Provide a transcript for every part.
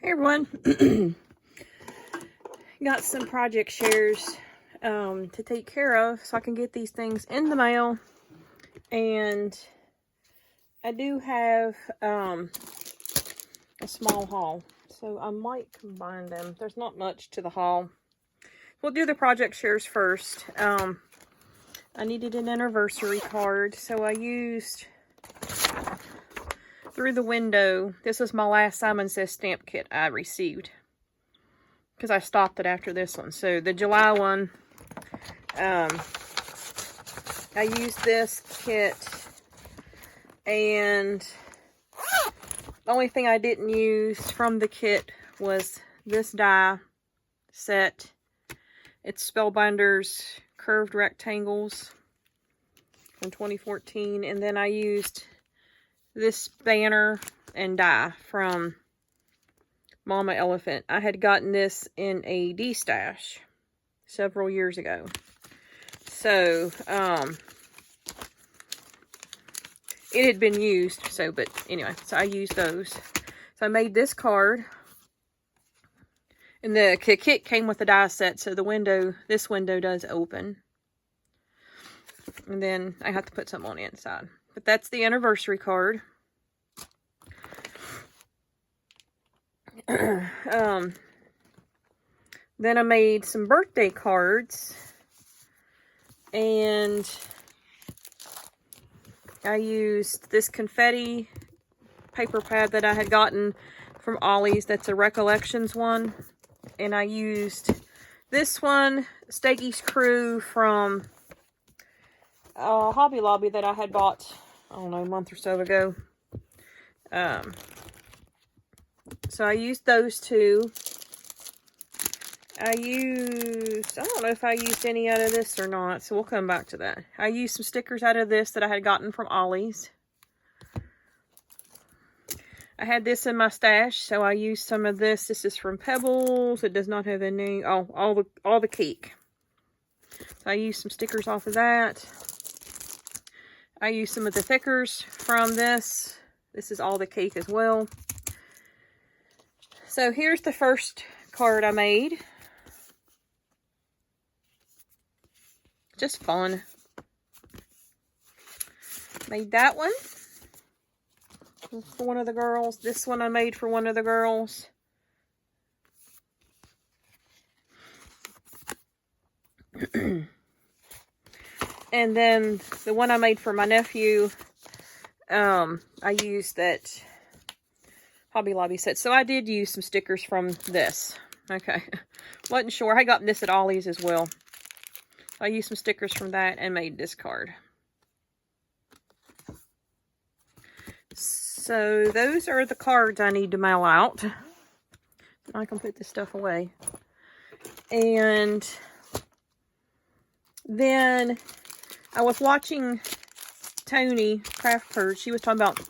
Hey everyone, got some project shares to take care of so I can get these things in the mail. And I do have a small haul, so I might combine them. There's not much to the haul. We'll do the project shares first. I needed an anniversary card, so I used Through the Window. This was my last Simon Says stamp kit I received, because I stopped it after this one. So the July one, I used this kit, and the only thing I didn't use from the kit was this die set. It's Spellbinder's Curved Rectangles from 2014, and then I used this banner and die from Mama Elephant. I had gotten this in a D-stash several years ago. So, it had been used, so, but anyway, so I used those. So I made this card. And the kit came with the die set, so this window does open. And then I have to put something on the inside. But that's the anniversary card. Then I made some birthday cards. And I used this confetti paper pad that I had gotten from Ollie's. That's a Recollections one. And I used this one, Steggy's Crew, from Hobby Lobby that I had bought, I don't know, a month or so ago. So I used those two. I don't know if I used any out of this or not, so we'll come back to that. I used some stickers out of this that I had gotten from Ollie's. I had this in my stash, so I used some of this. This is from Pebbles. It does not have a name. Oh, all the cake. So I used some stickers off of that. I used some of the thickers from this. This is all the cake as well. So here's the first card I made. Just fun. Made that one for one of the girls. This one I made for one of the girls. And then the one I made for my nephew, I used that Hobby Lobby set. So I did use some stickers from this. Okay. Wasn't sure. I got this at Ollie's as well. I used some stickers from that and made this card. So those are the cards I need to mail out. I can put this stuff away. And then I was watching Tony Craftpurge. She was talking about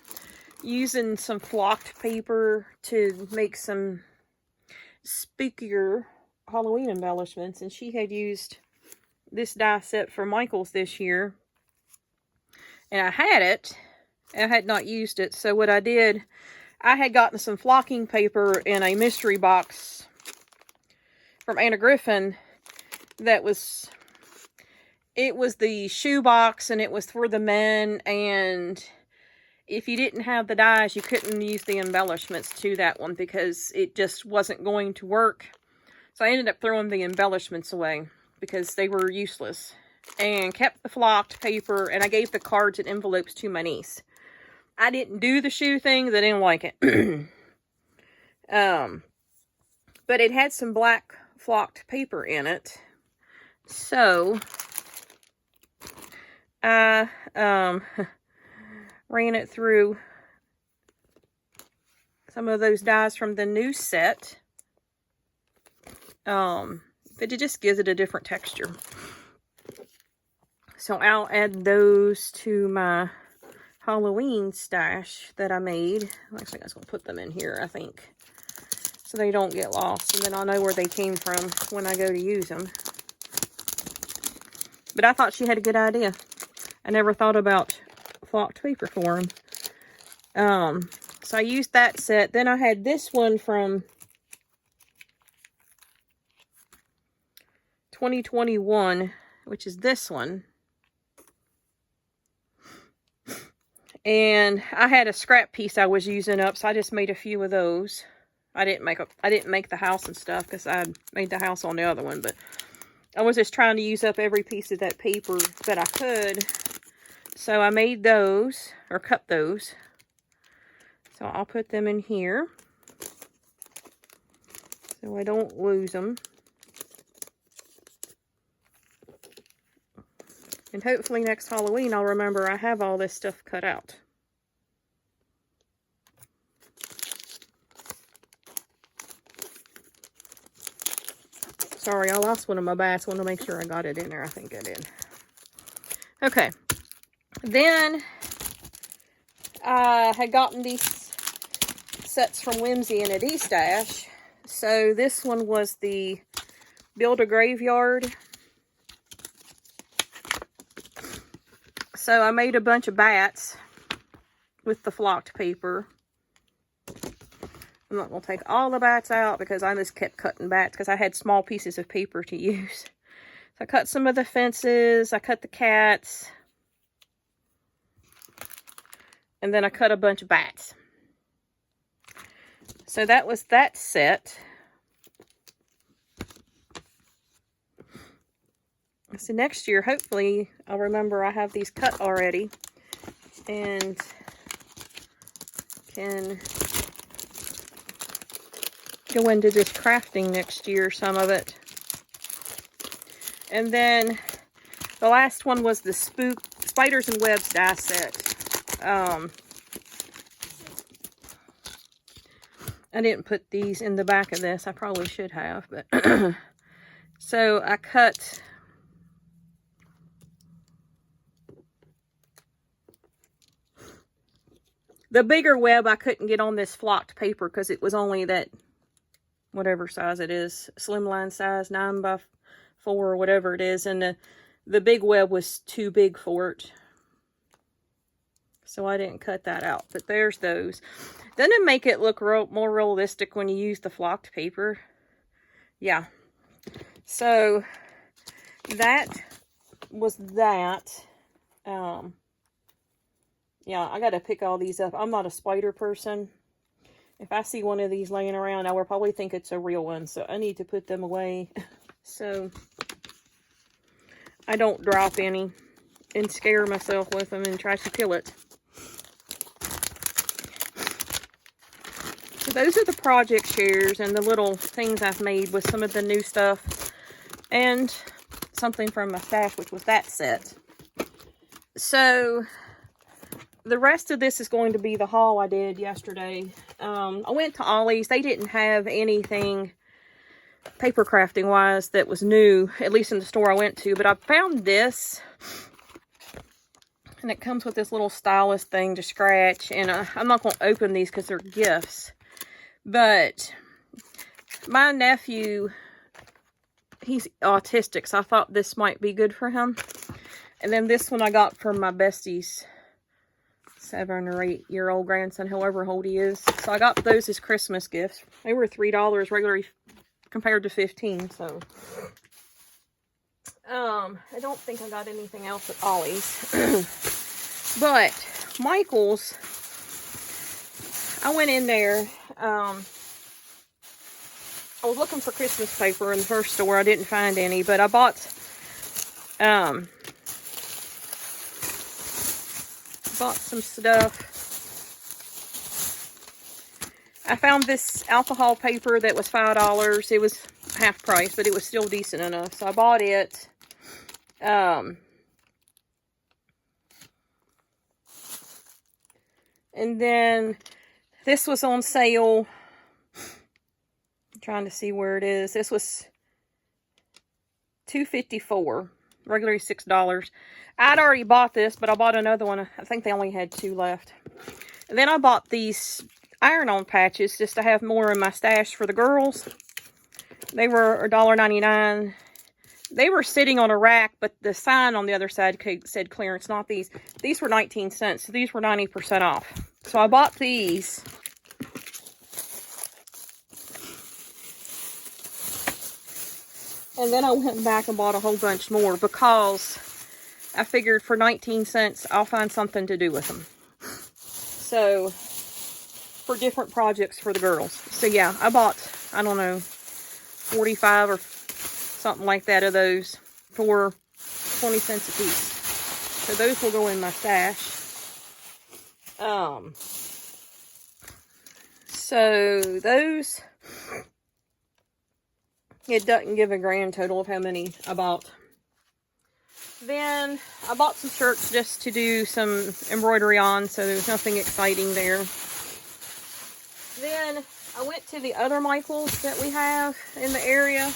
using some flocked paper to make some spookier Halloween embellishments. And she had used this die set for Michael's this year. And I had it. I had not used it. So what I did, I had gotten some flocking paper in a mystery box from Anna Griffin that was... It was the shoe box, and it was for the men, and if you didn't have the dies, you couldn't use the embellishments to that one because it just wasn't going to work. So I ended up throwing the embellishments away because they were useless, and kept the flocked paper, and I gave the cards and envelopes to my niece. I didn't do the shoe thing. They didn't like it. But it had some black flocked paper in it. So I ran it through some of those dies from the new set. But it just gives it a different texture. So I'll add those to my Halloween stash that I made. Actually, I was going to put them in here, I think, so they don't get lost, and then I'll know where they came from when I go to use them. But I thought she had a good idea. I never thought about flocked paper for them. So I used that set. Then I had this one from 2021, which is this one. And I had a scrap piece I was using up, so I just made a few of those. I didn't make the house and stuff because I made the house on the other one, but I was just trying to use up every piece of that paper that I could. So I made those, or cut those. So I'll put them in here so I don't lose them. And hopefully next Halloween I'll remember I have all this stuff cut out. Sorry, I lost one of my bats. I want to make sure I got it in there. I think I did. Okay. Then I had gotten these sets from Whimsy in a D-stash. So this one was the Build a Graveyard. So I made a bunch of bats with the flocked paper. I'm not going to take all the bats out because I just kept cutting bats because I had small pieces of paper to use. So I cut some of the fences. I cut the cats. And then I cut a bunch of bats. So that was that set. So next year, hopefully, I'll remember I have these cut already. And can go into this crafting next year, some of it. And then the last one was the Spiders and Webs die set. I didn't put these in the back of this. I probably should have, but so I cut the bigger web. I couldn't get on this flocked paper because it was only that whatever size it is, slimline size, 9x4 or whatever it is, and the big web was too big for it. So I didn't cut that out, but there's those. Doesn't it make it look more realistic when you use the flocked paper? Yeah. So that was that. Yeah, I got to pick all these up. I'm not a spider person. If I see one of these laying around, I will probably think it's a real one. So I need to put them away so I don't drop any and scare myself with them and try to kill it. So those are the project shares and the little things I've made with some of the new stuff. And something from my stash, which was that set. So the rest of this is going to be the haul I did yesterday. I went to Ollie's. They didn't have anything paper crafting wise that was new, at least in the store I went to. But I found this. And it comes with this little stylus thing to scratch. And I'm not going to open these because they're gifts. But my nephew, he's autistic. So I thought this might be good for him. And then this one I got from my bestie's 7 or 8 year old grandson, however old he is. So I got those as Christmas gifts. They were $3 regularly compared to $15. So I don't think I got anything else at Ollie's. But Michael's, I went in there. I was looking for Christmas paper in the first store. I didn't find any, but I bought some stuff. I found this alcohol paper that was $5. It was half price, but it was still decent enough. So I bought it. And then this was on sale. I'm trying to see where it is. This was $2.54. Regularly $6. I'd already bought this, but I bought another one. I think they only had 2 left. And then I bought these iron-on patches just to have more in my stash for the girls. They were $1.99. They were sitting on a rack, but the sign on the other side said clearance, not these. These were 19 cents, so these were 90% off. So I bought these. And then I went back and bought a whole bunch more because I figured for 19 cents, I'll find something to do with them. So, for different projects for the girls. So yeah, I bought, I don't know, 45 or something like that of those for 20 cents a piece. So those will go in my stash. So those, it doesn't give a grand total of how many I bought. Then I bought some shirts just to do some embroidery on, so there was nothing exciting there. Then I went to the other Michaels that we have in the area,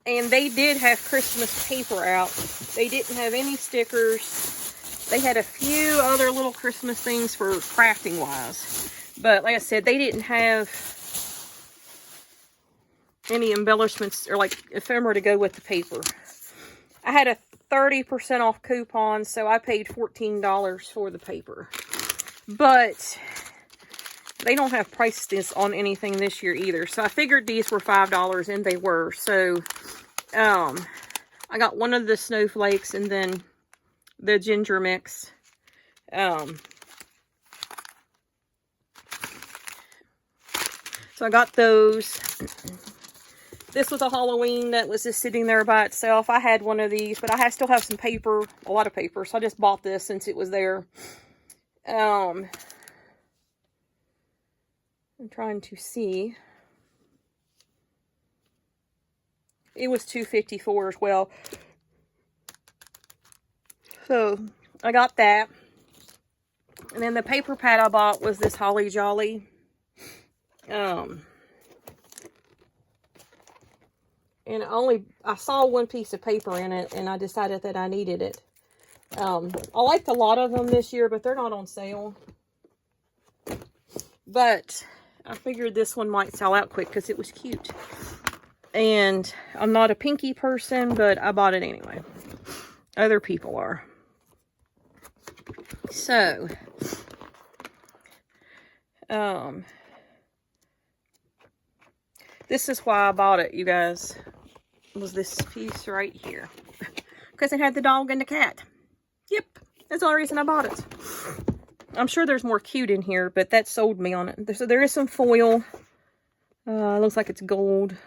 and they did have Christmas paper out. They didn't have any stickers. They had a few other little Christmas things for crafting wise, but like I said, they didn't have any embellishments or like ephemera to go with the paper. I had a 30% off coupon, so I paid $14 for the paper. But they don't have prices on anything this year either. So I figured these were $5, and they were. So I got one of the snowflakes and then the ginger mix. So I got those. This was a Halloween that was just sitting there by itself. I had one of these, but I still have some paper, a lot of paper, so I just bought this since it was there. I'm trying to see. It was $2.54 as well. So I got that. And then the paper pad I bought was this Holly Jolly. And I saw one piece of paper in it, and I decided that I needed it. I liked a lot of them this year, but they're not on sale. But I figured this one might sell out quick because it was cute. And I'm not a pinky person, but I bought it anyway. Other people are. So, this is why I bought it, you guys. Was this piece right here. Because it had the dog and the cat. Yep, that's the only reason I bought it. I'm sure there's more cute in here, but that sold me on it. So there is some foil. Looks like it's gold.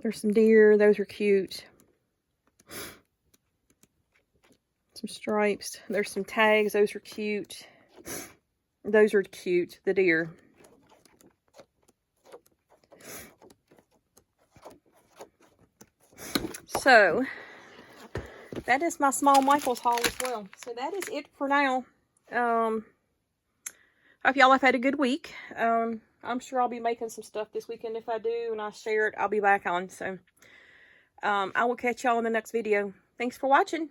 There's some deer. Those are cute. Some stripes. There's some tags. Those are cute. Those are cute. The deer. So, that is my small Michaels haul as well. So, that is it for now. Hope y'all have had a good week. I'm sure I'll be making some stuff this weekend. If I do and I share it, I'll be back on. So, I will catch y'all in the next video. Thanks for watching.